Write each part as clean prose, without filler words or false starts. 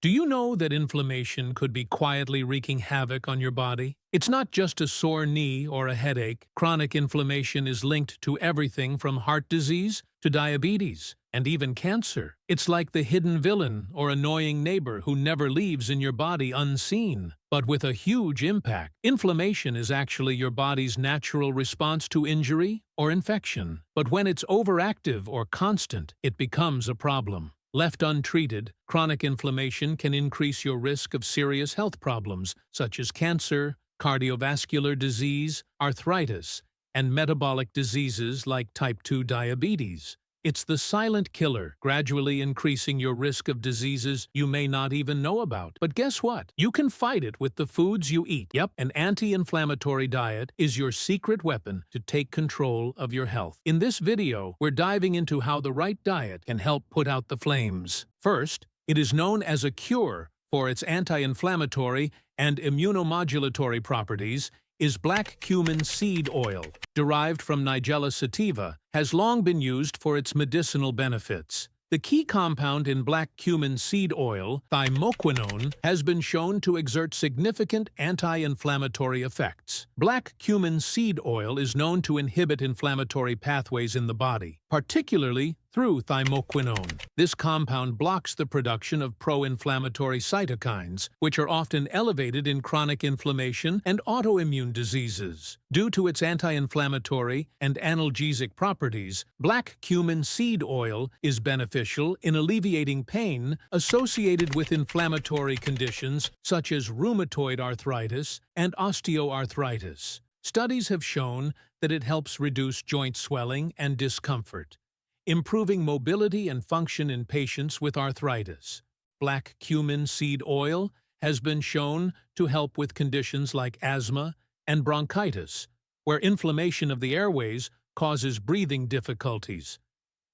Do you know that inflammation could be quietly wreaking havoc on your body? It's not just a sore knee or a headache. Chronic inflammation is linked to everything from heart disease to diabetes and even cancer. It's like the hidden villain or annoying neighbor who never leaves in your body unseen, but with a huge impact. Inflammation is actually your body's natural response to injury or infection, but when it's overactive or constant, it becomes a problem. Left untreated, chronic inflammation can increase your risk of serious health problems such as cancer, cardiovascular disease, arthritis, and metabolic diseases like type 2 diabetes. It's the silent killer, gradually increasing your risk of diseases you may not even know about. But guess what? You can fight it with the foods you eat. Yep, an anti-inflammatory diet is your secret weapon to take control of your health. In this video, we're diving into how the right diet can help put out the flames. First, it is known as a cure for its anti-inflammatory and immunomodulatory properties, is black cumin seed oil, derived from Nigella sativa, has long been used for its medicinal benefits. The key compound in black cumin seed oil, thymoquinone, has been shown to exert significant anti-inflammatory effects. Black cumin seed oil is known to inhibit inflammatory pathways in the body, particularly through thymoquinone. This compound blocks the production of pro-inflammatory cytokines, which are often elevated in chronic inflammation and autoimmune diseases. Due to its anti-inflammatory and analgesic properties, black cumin seed oil is beneficial in alleviating pain associated with inflammatory conditions such as rheumatoid arthritis and osteoarthritis. Studies have shown that it helps reduce joint swelling and discomfort, improving mobility and function in patients with arthritis. Black cumin seed oil has been shown to help with conditions like asthma and bronchitis, where inflammation of the airways causes breathing difficulties.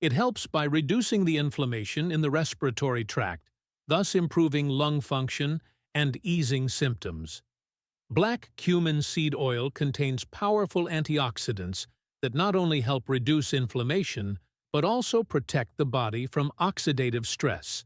It helps by reducing the inflammation in the respiratory tract, thus improving lung function and easing symptoms. Black cumin seed oil contains powerful antioxidants that not only help reduce inflammation, but also protect the body from oxidative stress,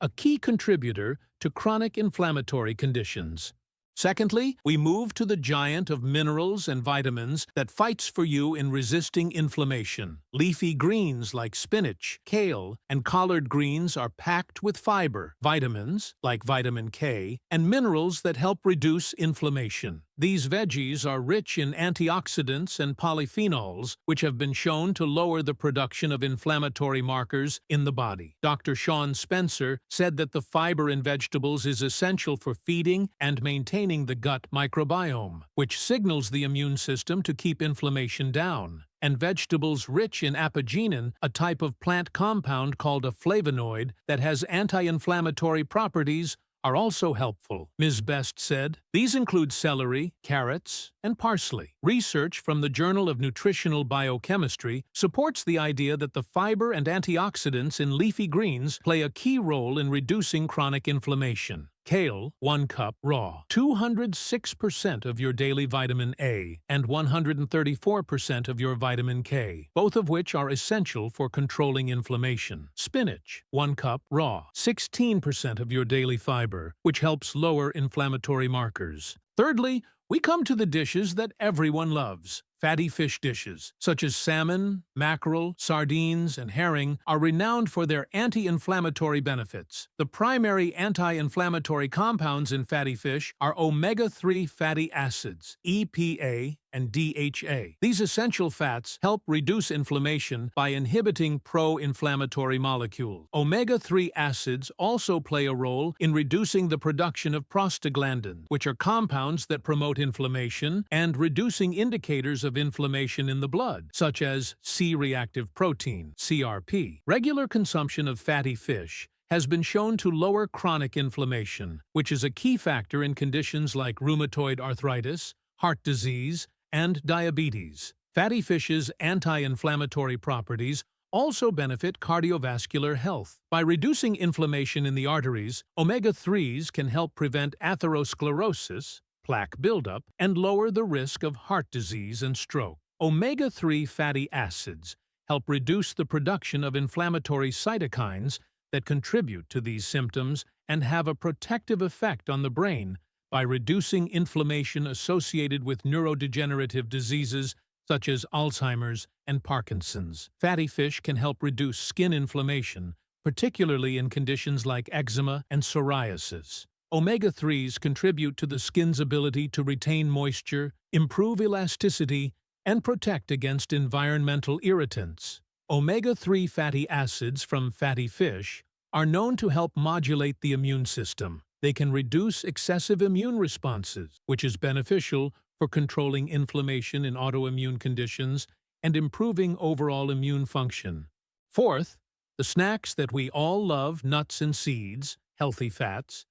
a key contributor to chronic inflammatory conditions. Secondly, we move to the giant of minerals and vitamins that fights for you in resisting inflammation. Leafy greens like spinach, kale, and collard greens are packed with fiber, vitamins like vitamin K, and minerals that help reduce inflammation. These veggies are rich in antioxidants and polyphenols, which have been shown to lower the production of inflammatory markers in the body. Dr. Sean Spencer said that the fiber in vegetables is essential for feeding and maintaining the gut microbiome, which signals the immune system to keep inflammation down. And vegetables rich in apigenin, a type of plant compound called a flavonoid that has anti-inflammatory properties, are also helpful. Ms. Best said, these include celery, carrots, and parsley. Research from the Journal of Nutritional Biochemistry supports the idea that the fiber and antioxidants in leafy greens play a key role in reducing chronic inflammation. Kale, 1 cup raw, 206% of your daily vitamin A and 134% of your vitamin K, both of which are essential for controlling inflammation. Spinach, 1 cup raw, 16% of your daily fiber, which helps lower inflammatory markers. Thirdly, we come to the dishes that everyone loves. Fatty fish dishes, such as salmon, mackerel, sardines, and herring, are renowned for their anti-inflammatory benefits. The primary anti-inflammatory compounds in fatty fish are omega-3 fatty acids, EPA, and DHA. These essential fats help reduce inflammation by inhibiting pro-inflammatory molecules. Omega-3 acids also play a role in reducing the production of prostaglandins, which are compounds that promote inflammation, and reducing indicators of inflammation in the blood, such as C-reactive protein, CRP. Regular consumption of fatty fish has been shown to lower chronic inflammation, which is a key factor in conditions like rheumatoid arthritis, heart disease, and diabetes. Fatty fish's anti-inflammatory properties also benefit cardiovascular health. By reducing inflammation in the arteries, omega-3s can help prevent atherosclerosis, plaque buildup, and lower the risk of heart disease and stroke. Omega-3 fatty acids help reduce the production of inflammatory cytokines that contribute to these symptoms and have a protective effect on the brain by reducing inflammation associated with neurodegenerative diseases such as Alzheimer's and Parkinson's. Fatty fish can help reduce skin inflammation, particularly in conditions like eczema and psoriasis. Omega-3s contribute to the skin's ability to retain moisture, improve elasticity, and protect against environmental irritants. Omega-3 fatty acids from fatty fish are known to help modulate the immune system. They can reduce excessive immune responses, which is beneficial for controlling inflammation in autoimmune conditions and improving overall immune function. Fourth, the snacks that we all love, nuts and seeds, healthy fats.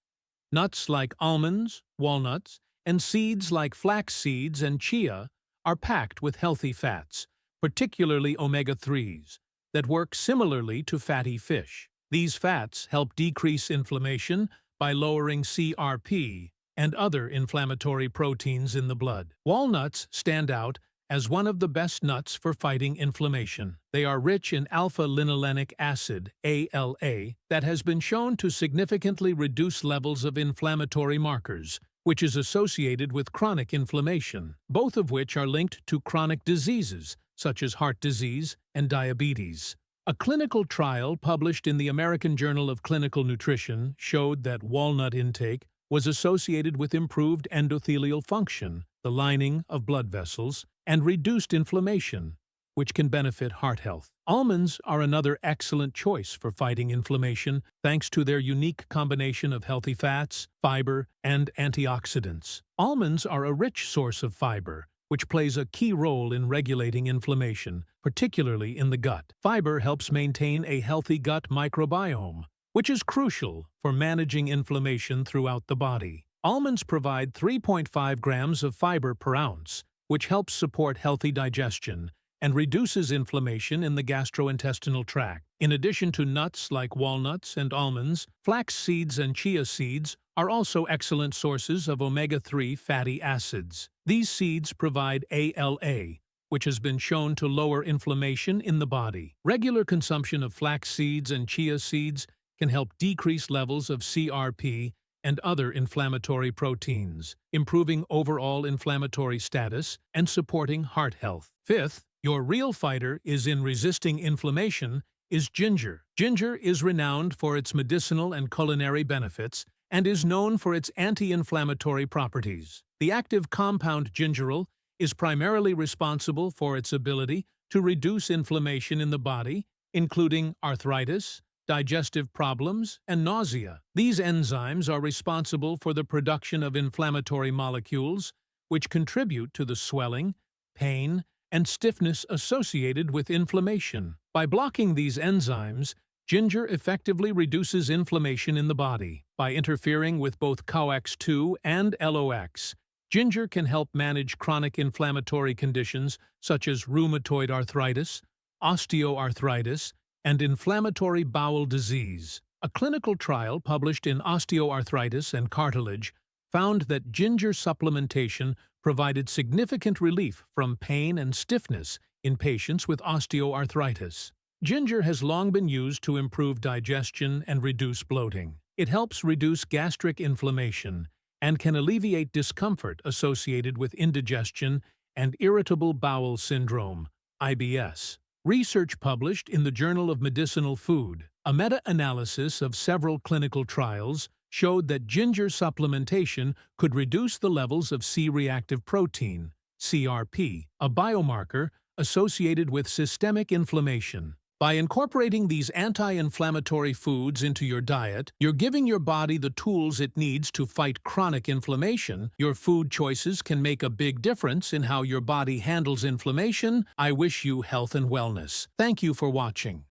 Nuts like almonds, walnuts, and seeds like flax seeds and chia are packed with healthy fats, particularly omega-3s, that work similarly to fatty fish. These fats help decrease inflammation by lowering CRP and other inflammatory proteins in the blood. Walnuts stand out as one of the best nuts for fighting inflammation. They are rich in alpha-linolenic acid, ALA, that has been shown to significantly reduce levels of inflammatory markers, which is associated with chronic inflammation, both of which are linked to chronic diseases such as heart disease and diabetes. A clinical trial published in the American Journal of Clinical Nutrition showed that walnut intake was associated with improved endothelial function, the lining of blood vessels, and reduced inflammation, which can benefit heart health. Almonds are another excellent choice for fighting inflammation thanks to their unique combination of healthy fats, fiber, and antioxidants. Almonds are a rich source of fiber, which plays a key role in regulating inflammation, particularly in the gut. Fiber helps maintain a healthy gut microbiome, which is crucial for managing inflammation throughout the body. Almonds provide 3.5 grams of fiber per ounce, which helps support healthy digestion and reduces inflammation in the gastrointestinal tract. In addition to nuts like walnuts and almonds, flax seeds and chia seeds are also excellent sources of omega-3 fatty acids. These seeds provide ALA, which has been shown to lower inflammation in the body. Regular consumption of flax seeds and chia seeds can help decrease levels of CRP and other inflammatory proteins, improving overall inflammatory status and supporting heart health. Fifth, your real fighter is in resisting inflammation is ginger. Ginger is renowned for its medicinal and culinary benefits and is known for its anti-inflammatory properties. The active compound gingerol is primarily responsible for its ability to reduce inflammation in the body, including arthritis, digestive problems, and nausea. These enzymes are responsible for the production of inflammatory molecules, which contribute to the swelling, pain, and stiffness associated with inflammation. By blocking these enzymes, ginger effectively reduces inflammation in the body. By interfering with both COX-2 and LOX, ginger can help manage chronic inflammatory conditions such as rheumatoid arthritis, osteoarthritis, and inflammatory bowel disease. A clinical trial published in Osteoarthritis and Cartilage found that ginger supplementation provided significant relief from pain and stiffness in patients with osteoarthritis. Ginger has long been used to improve digestion and reduce bloating. It helps reduce gastric inflammation and can alleviate discomfort associated with indigestion and irritable bowel syndrome, IBS. Research published in the Journal of Medicinal Food, a meta-analysis of several clinical trials, showed that ginger supplementation could reduce the levels of C-reactive protein, CRP, a biomarker associated with systemic inflammation. By incorporating these anti-inflammatory foods into your diet, you're giving your body the tools it needs to fight chronic inflammation. Your food choices can make a big difference in how your body handles inflammation. I wish you health and wellness. Thank you for watching.